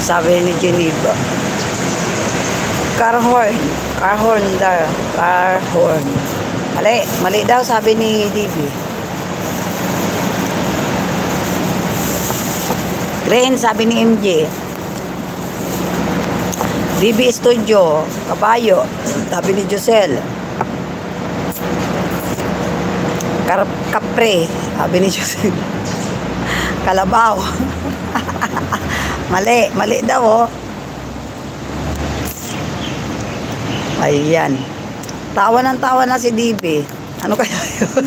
Sabi ni Geneva. Car horn. Car horn daw. Car horn. Mali. Mali daw sabi ni DB. Green sabi ni MJ. DB Studio. Kabayo. Sabi ni Josel. Kapre. Sabi ni Josel. Kalabaw. Mali. Mali daw oh. Ayan. Tawa ng tawa na si DB. Ano kaya yun?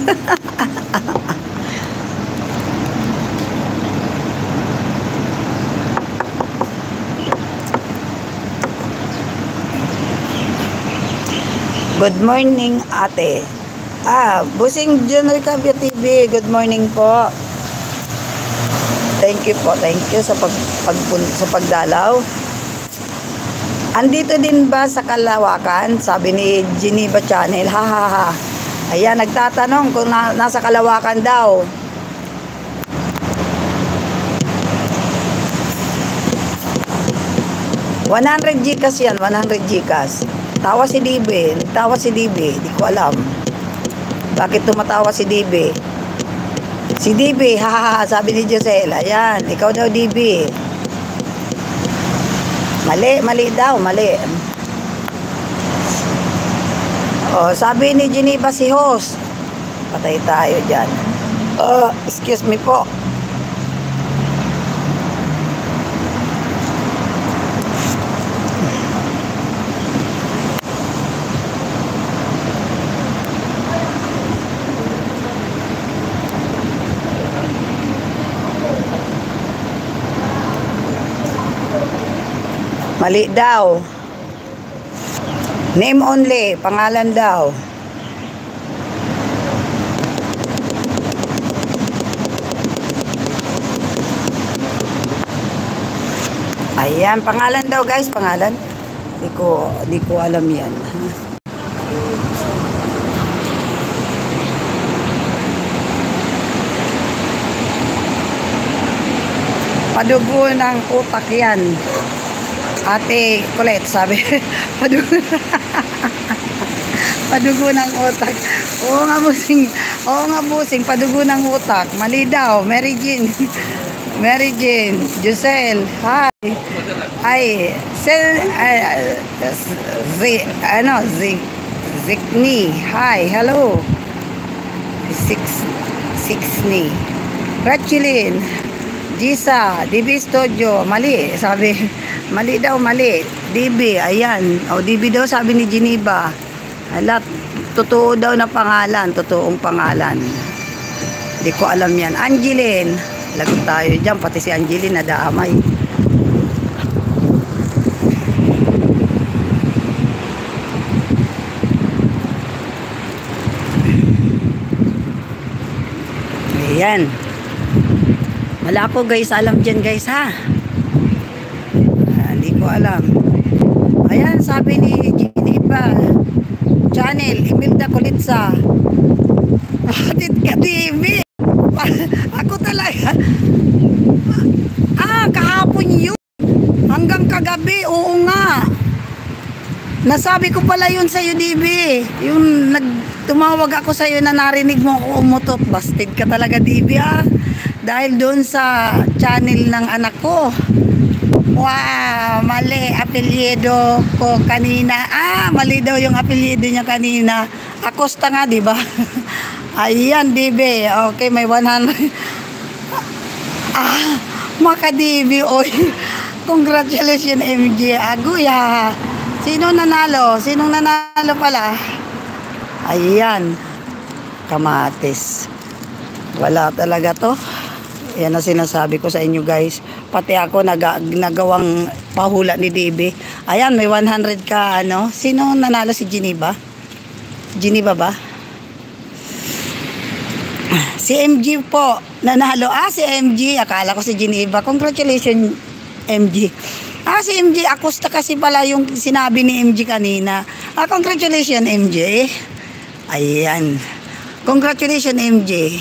Good morning, ate. Busing Junior Cabia TV. Good morning po. Thank you po. Thank you sa pagdalaw. Andito din ba sa Kalawakan? Sabi ni Geneva Channel. Ha ha ha. Ayan, nagtatanong kung nasa Kalawakan daw. $100 Gcash yan. 100 Gcash. Tawa si DB. Tawa si DB. Di ko alam. Bakit tumatawa si DB? Si DB, hahaha, sabi ni Josel. Ayan, ikaw daw DB. Mali, mali daw, mali. Oh, sabi ni Geneva si host. Patay tayo dyan. Excuse me po. Mali daw. Name only. Pangalan daw. Ayan. Pangalan daw guys. Pangalan. Di ko alam yan. Padugo ng utak yan. Ate Colette sabi. Padugo ng utak. Oo nga busing. Oo nga busing. Padugo ng utak. Mali daw. Mary Jean. Mary Jean. Josel. Hi. Ay. Zikni. Hi. Hello. Sixni. Rachilin. Gisa. DB Studio. Mali. Sabi. Mali daw, mali. DB, ayan. O, DB daw sabi ni Geneva. Alat, totoo daw na pangalan. Totoong pangalan. Di ko alam yan. Angeline. Lagot tayo dyan. Pati si Angeline nadaamay. Ayan. Wala ko guys. Alam dyan guys ha. Hindi ko alam. Ayan, sabi ni Geneva Channel, Imelda Colitza. Bakit ka, TV? Ako talaga. Kahapon yun. Hanggang kagabi, oo nga. Nasabi ko pala yun sa'yo, DB. Yung tumawag ako sa'yo na narinig mo ako umutot. Busted ka talaga, DB Dahil doon sa channel ng anak ko. Wow, mali. Apelyido ko kanina. Mali daw yung apelyido niya kanina. Acosta nga, di ba? Ayan, DB. Okay, may 100. Maka DB, oy. Congratulations, MJ. Aguya. Sino nanalo? Sinong nanalo pala? Ayan. Kamatis. Wala talaga to. Yan ang sinasabi ko sa inyo guys. Pati ako nagawang pahula ni DB. Ayan, may 100 ka ano. Sino nanalo? Si Geneva? Geneva ba? Si MG po nanalo. Si MG. Akala ko si Geneva. Congratulations MG. Si MG. Acosta kasi pala yung sinabi ni MG kanina. Congratulations MG. Ayan. Congratulations MJ.